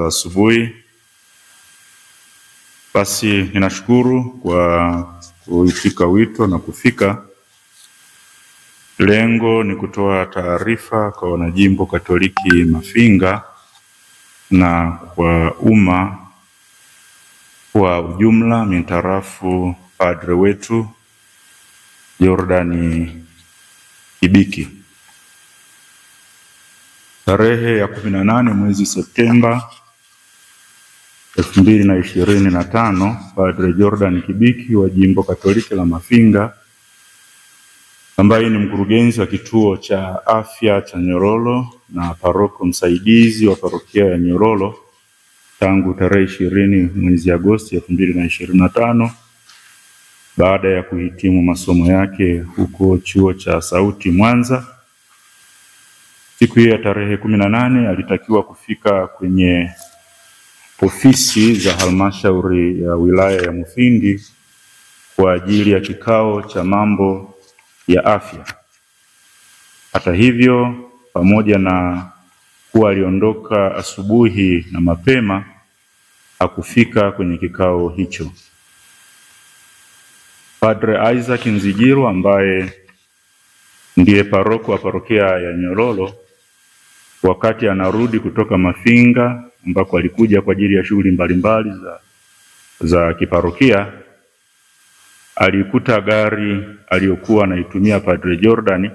za asubuhi. Basi ninashukuru kwa kuitika wito na kufika. Lengo ni kutoa taarifa kwa wanajimbo Katoliki Mafinga na kwa umma kwa ujumla mintarafu padre wetu Jordan Kibiki. Tarehe ya 18 mwezi Septemba 2025, Padre Jordan Kibiki wa Jimbo Katoliki la Mafinga, ambaye ni mkurugenzi wa kituo cha afya cha Nyororo na paroko msaidizi wa parokia ya Nyororo tangu tarehe 20 mwezi Agosti 2025, baada ya kuhitimu masomo yake huko chuo cha Sauti Mwanza. Siku hiyo ya tarehe 18 alitakiwa kufika kwenye ofisi za halmashauri ya wilaya ya Mufindi kwa ajili ya kikao cha mambo ya afya. Hata hivyo, pamoja na kuwa aliondoka asubuhi na mapema, hakufika kwenye kikao hicho. Padre Isaac Nzigiro, ambaye ndiye paroko wa parokia ya Nyororo, wakati anarudi kutoka Mafinga ambako alikuja kwa ajili ya shughuli mbalimbali za kiparokia, alikuta gari aliyokuwa anaitumia Padre Jordan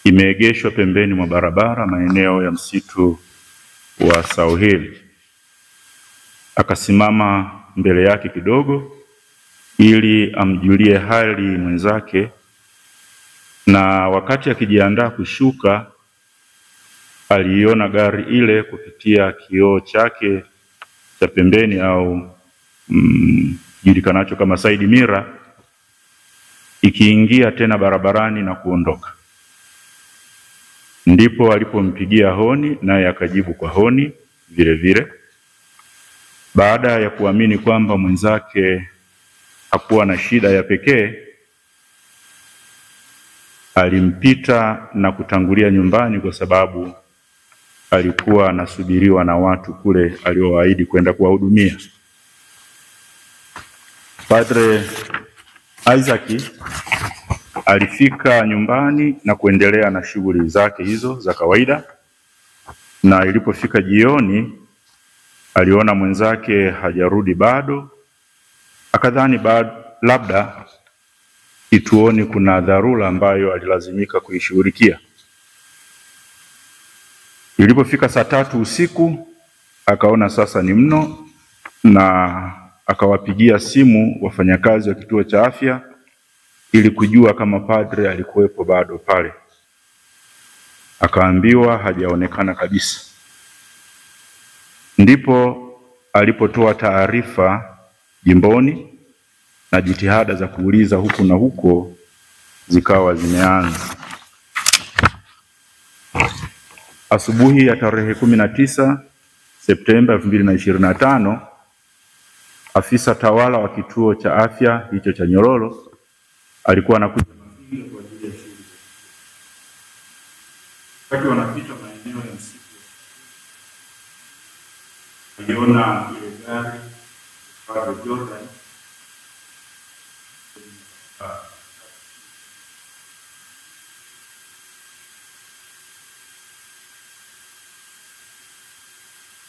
imeegeshwa pembeni mwa barabara maeneo ya msitu wa Sauheli. Akasimama mbele yake kidogo ili amjulie hali mwenzake, na wakati akijiandaa kushuka aliona gari ile kupitia kioo chake cha pembeni au julikanacho kama side mirror, ikiingia tena barabarani na kuondoka. Ndipo alipompigia honi, naye akajibu kwa honi vile vile. Baada ya kuamini kwamba mwenzake hakuwa na shida ya pekee, alimpita na kutangulia nyumbani, kwa sababu alikuwa anasubiriwa na watu kule aliowaahidi kwenda kuwahudumia. Padre Isaac alifika nyumbani na kuendelea na shughuli zake hizo za kawaida, na ilipofika jioni aliona mwenzake hajarudi bado. Akadhani labda kituoni kuna dharura ambayo alilazimika kuishughulikia. Ilipofika saa 3 usiku akaona sasa ni mno, na akawapigia simu wafanyakazi wa kituo cha afya ili kujua kama padre alikuwepo bado pale. Akaambiwa hajaonekana kabisa. Ndipo alipotoa taarifa jimboni na jitihada za kuuliza huku na huko zikawa zimeanza. Asubuhi ya tarehe 19 Septemba 2025, afisa tawala wa kituo cha afya hicho cha Nyororo alikuwa anakuja Mafinga kwa ajili ya shughuli. Wakati wanapita maeneo ya msitu, aliona ile gari Padre Jordan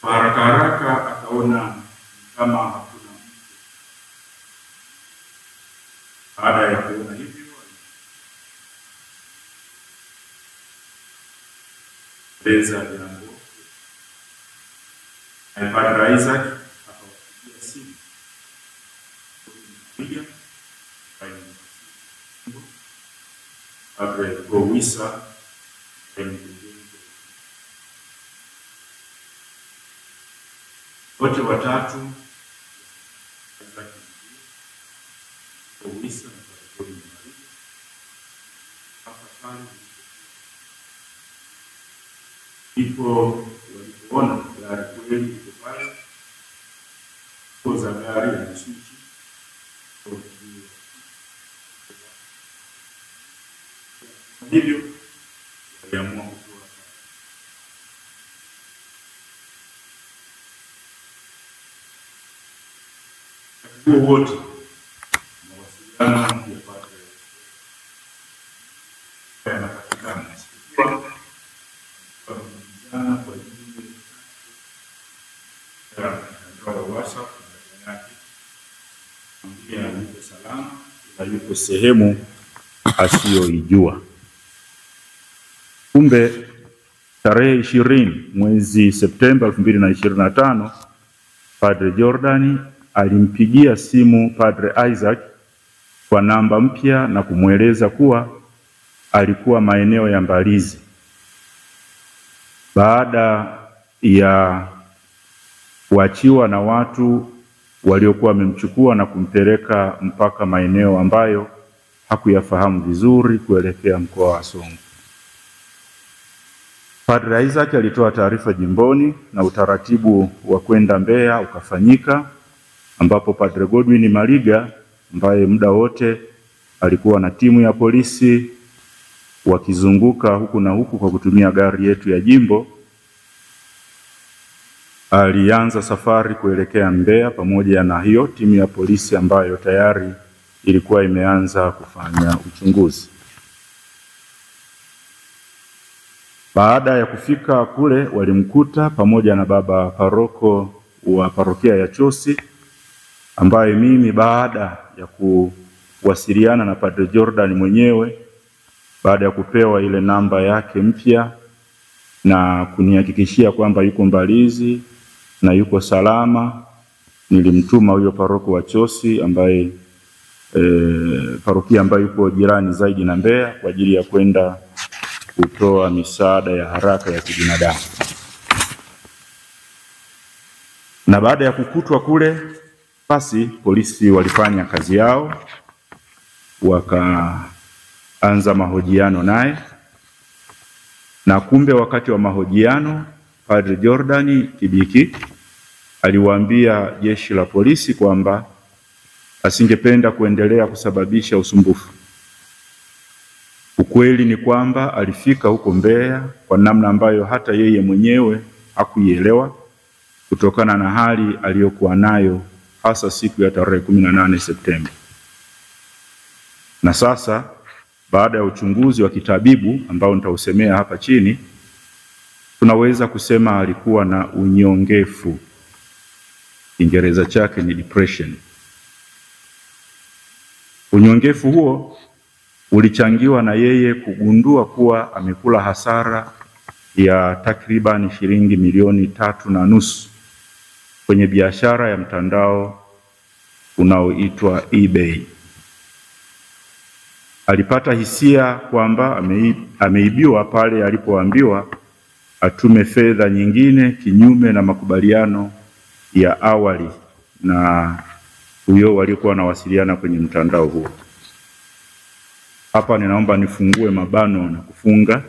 haraka akaona kama hakuna mtu. Baada ya kuona hivyo, beza jambo, Padre Isaac akawapigia simu Padre Gowisa wote watatu, Gowisa na Padre Maria, ndipo walipoona gari kweli iko pale, za gari ya Msuchi hivyo waliamua kutoa. wote mawasiliano yanapatikana isipokuwa kwa ajili ya WhatsApp pia yuko salama na yuko sehemu asiyoijua. Kumbe tarehe 20 mwezi Septemba 2025 Padre Jordan alimpigia simu Padre Isaac kwa namba mpya na kumweleza kuwa alikuwa maeneo ya Mbalizi baada ya kuachiwa na watu waliokuwa wamemchukua na kumpeleka mpaka maeneo ambayo hakuyafahamu vizuri kuelekea mkoa wa Songwe. Padre Isaac alitoa taarifa jimboni na utaratibu wa kwenda Mbeya ukafanyika, ambapo Padre Godwin Maliga ambaye muda wote alikuwa na timu ya polisi wakizunguka huku na huku kwa kutumia gari yetu ya jimbo, alianza safari kuelekea Mbeya pamoja na hiyo timu ya polisi ambayo tayari ilikuwa imeanza kufanya uchunguzi. Baada ya kufika kule, walimkuta pamoja na baba paroko wa parokia ya Chosi, ambaye mimi baada ya kuwasiliana na Padre Jordan mwenyewe, baada ya kupewa ile namba yake mpya na kunihakikishia kwamba yuko Mbalizi na yuko salama, nilimtuma huyo paroko wa Chosi ambaye parokia ambayo yuko jirani zaidi na Mbeya kwa ajili ya kwenda kutoa misaada ya haraka ya kibinadamu. Na baada ya kukutwa kule, basi polisi walifanya kazi yao, wakaanza mahojiano naye. Na kumbe wakati wa mahojiano Padre Jordan Kibiki aliwaambia jeshi la polisi kwamba asingependa kuendelea kusababisha usumbufu. Ukweli ni kwamba alifika huko Mbeya kwa namna ambayo hata yeye mwenyewe hakuielewa kutokana na hali aliyokuwa nayo, hasa siku ya tarehe 18 Septemba. Na sasa baada ya uchunguzi wa kitabibu ambao nitausemea hapa chini, tunaweza kusema alikuwa na unyongefu. Kiingereza chake ni depression. Unyongefu huo ulichangiwa na yeye kugundua kuwa amekula hasara ya takriban shilingi milioni 3.5 kwenye biashara ya mtandao unaoitwa eBay. Alipata hisia kwamba ameibiwa pale alipoambiwa atume fedha nyingine kinyume na makubaliano ya awali na huyo waliokuwa wanawasiliana kwenye mtandao huo. Hapa ninaomba nifungue mabano na kufunga.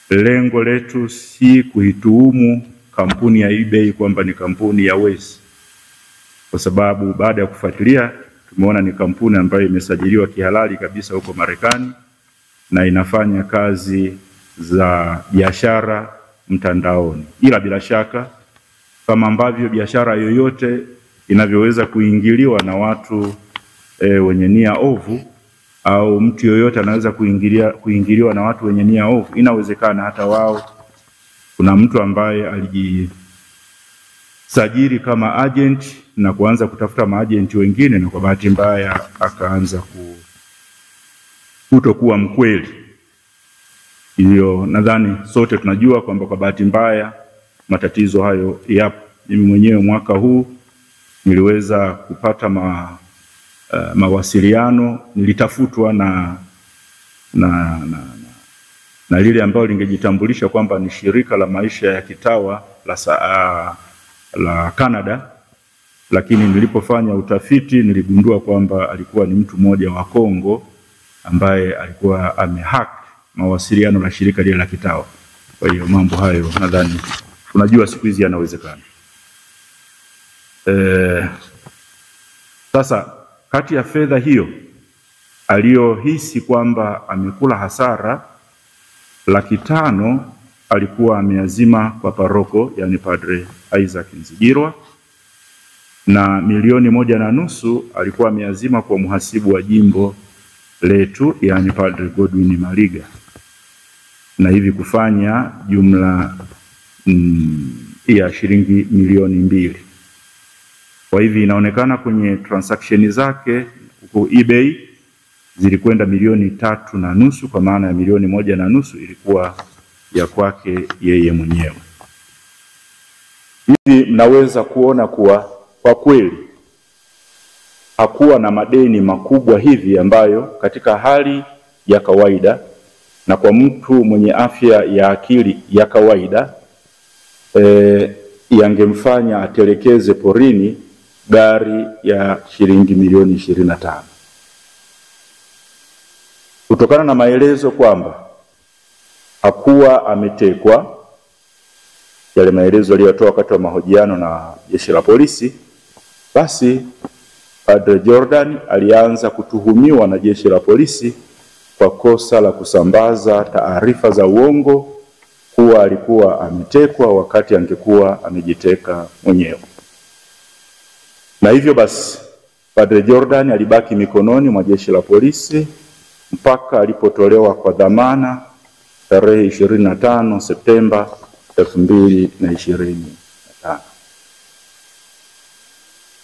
Lengo letu si kuituhumu kampuni ya eBay kwamba ni kampuni ya wezi, kwa sababu baada ya kufuatilia tumeona ni kampuni ambayo imesajiliwa kihalali kabisa huko Marekani na inafanya kazi za biashara mtandaoni. Ila bila shaka kama ambavyo biashara yoyote inavyoweza kuingiliwa na watu wenye nia ovu, au mtu yoyote anaweza kuingiliwa na watu wenye nia ovu, inawezekana hata wao kuna mtu ambaye alijisajili kama agent na kuanza kutafuta maagent wengine, na kwa bahati mbaya akaanza kutokuwa mkweli. Hiyo nadhani sote tunajua kwamba kwa bahati mbaya matatizo hayo yapo. Mimi mwenyewe mwaka huu niliweza kupata mawasiliano, nilitafutwa na lile ambalo lingejitambulisha kwamba ni shirika la maisha ya kitawa la Canada, lakini nilipofanya utafiti niligundua kwamba alikuwa ni mtu mmoja wa Kongo ambaye alikuwa amehack mawasiliano na shirika lile la kitawa. Kwa hiyo mambo hayo nadhani tunajua siku hizi yanawezekana. Sasa kati ya fedha hiyo aliyohisi kwamba amekula hasara, 500,000 alikuwa ameazima kwa paroko, yani Padre Isaac Nzigirwa, na milioni 1.5 alikuwa ameazima kwa mhasibu wa jimbo letu, yani Padre Godwin Maliga, na hivi kufanya jumla ya shilingi milioni 2. Kwa hivi inaonekana kwenye transaction zake huko eBay zilikwenda milioni 3.5, kwa maana ya milioni 1.5 ilikuwa ya kwake yeye mwenyewe. Hivi mnaweza kuona kuwa kwa kweli hakuwa na madeni makubwa hivi ambayo katika hali ya kawaida na kwa mtu mwenye afya ya akili ya kawaida yangemfanya atelekeze porini gari ya shilingi milioni 25. Kutokana na maelezo kwamba hakuwa ametekwa, yale maelezo aliyotoa wakati wa mahojiano na jeshi la polisi, basi Padre Jordan alianza kutuhumiwa na jeshi la polisi kwa kosa la kusambaza taarifa za uongo kuwa alikuwa ametekwa wakati angekuwa amejiteka mwenyewe. Na hivyo basi Padre Jordan alibaki mikononi mwa jeshi la polisi mpaka alipotolewa kwa dhamana tarehe 25 Septemba 2025.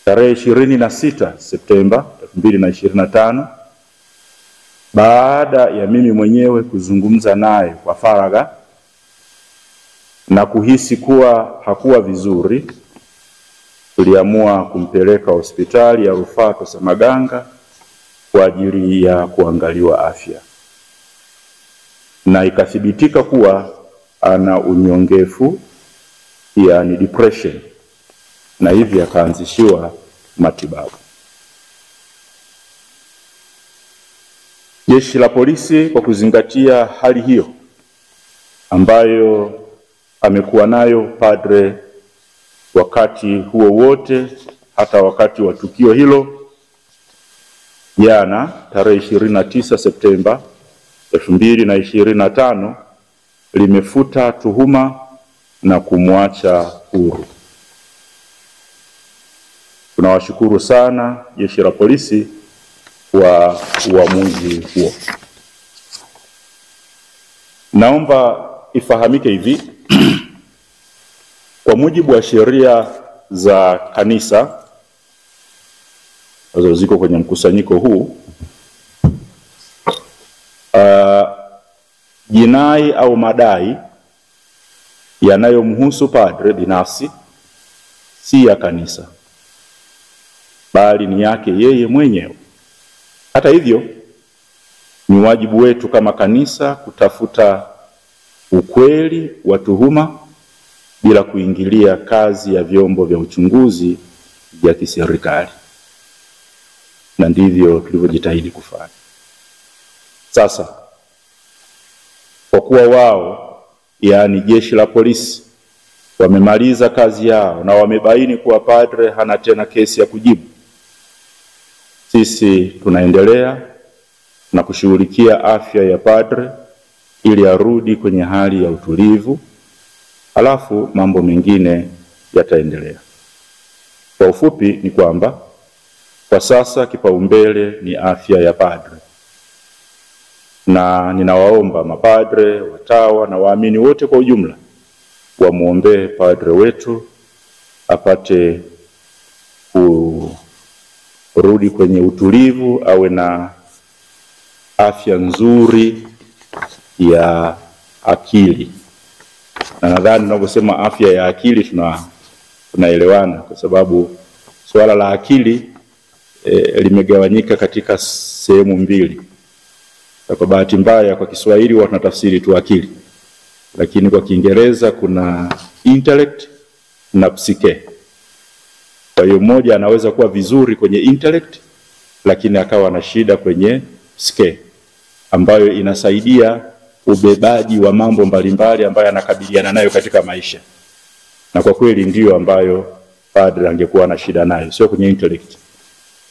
Tarehe 26 Septemba 2025, baada ya mimi mwenyewe kuzungumza naye kwa faragha na kuhisi kuwa hakuwa vizuri, tuliamua kumpeleka hospitali ya rufaa Tosamaganga kwa ajili ya kuangaliwa afya, na ikathibitika kuwa ana unyongefu, yani depression, na hivi akaanzishiwa matibabu. Jeshi la polisi kwa kuzingatia hali hiyo ambayo amekuwa nayo padre wakati huo wote, hata wakati wa tukio hilo jana tarehe 29 Septemba 2025, limefuta tuhuma na kumwacha huru. Tunawashukuru sana jeshi la polisi kwa uamuzi huo. Naomba ifahamike hivi kwa mujibu wa sheria za kanisa ambazo ziko kwenye mkusanyiko huu, jinai au madai yanayomhusu padre binafsi si ya kanisa, bali ni yake yeye mwenyewe. Hata hivyo, ni wajibu wetu kama kanisa kutafuta ukweli wa tuhuma bila kuingilia kazi ya vyombo vya uchunguzi vya kiserikali, na ndivyo tulivyojitahidi kufanya. Sasa kwa kuwa wao, yani jeshi la polisi, wamemaliza kazi yao na wamebaini kuwa padre hana tena kesi ya kujibu, sisi tunaendelea na kushughulikia afya ya padre ili arudi kwenye hali ya utulivu, alafu mambo mengine yataendelea. Kwa ufupi ni kwamba kwa sasa kipaumbele ni afya ya padre, na ninawaomba mapadre, watawa na waamini wote kwa ujumla wamuombee padre wetu apate kurudi kwenye utulivu, awe na afya nzuri ya akili. Na nadhani tunaposema afya ya akili tunaelewana, kwa sababu swala la akili limegawanyika katika sehemu mbili. Kwa bahati mbaya kwa Kiswahili watu wanatafsiri tu akili, lakini kwa Kiingereza kuna intellect na psyche. Kwa hiyo mmoja anaweza kuwa vizuri kwenye intellect lakini akawa na shida kwenye psyche, ambayo inasaidia ubebaji wa mambo mbalimbali ambayo anakabiliana nayo katika maisha. Na kwa kweli ndiyo ambayo padre angekuwa na shida nayo, sio kwenye intellect.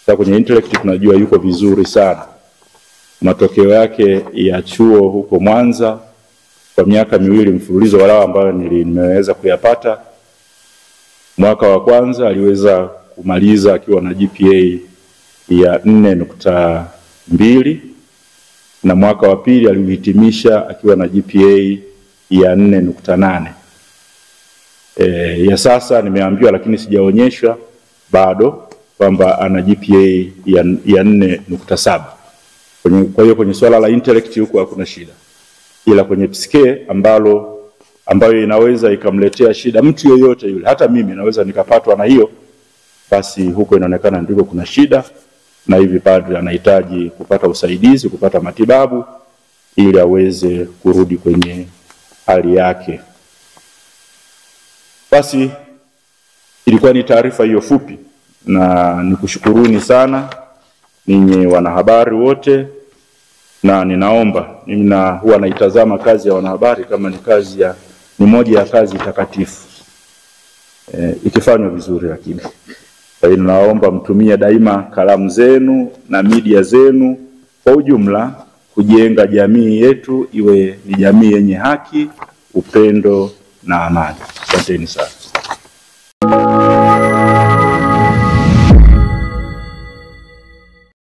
Sasa kwenye intellect tunajua yuko vizuri sana. Matokeo yake ya chuo huko Mwanza kwa miaka 2 mfululizo walao ambayo nimeweza kuyapata, mwaka wa kwanza aliweza kumaliza akiwa na GPA ya 4.2 na mwaka wa pili alihitimisha akiwa na GPA ya 4.8. Ya sasa nimeambiwa lakini sijaonyeshwa bado kwamba ana GPA ya 4.7. Kwa hiyo kwenye swala la intellect huko hakuna shida. Ila kwenye psike ambayo inaweza ikamletea shida mtu yoyote yule, hata mimi naweza nikapatwa na hiyo, basi huko inaonekana ndiko kuna shida, na hivi padri anahitaji kupata usaidizi, kupata matibabu ili aweze kurudi kwenye hali yake. Basi ilikuwa ni taarifa hiyo fupi, na nikushukuruni sana ninyi wanahabari wote, na ninaomba, mimi huwa naitazama kazi ya wanahabari kama ni moja ya kazi takatifu ikifanywa vizuri. Lakini kwa hiyo naomba mtumie daima kalamu zenu na media zenu kwa ujumla kujenga jamii yetu iwe ni jamii yenye haki, upendo na amani. Asanteni sana.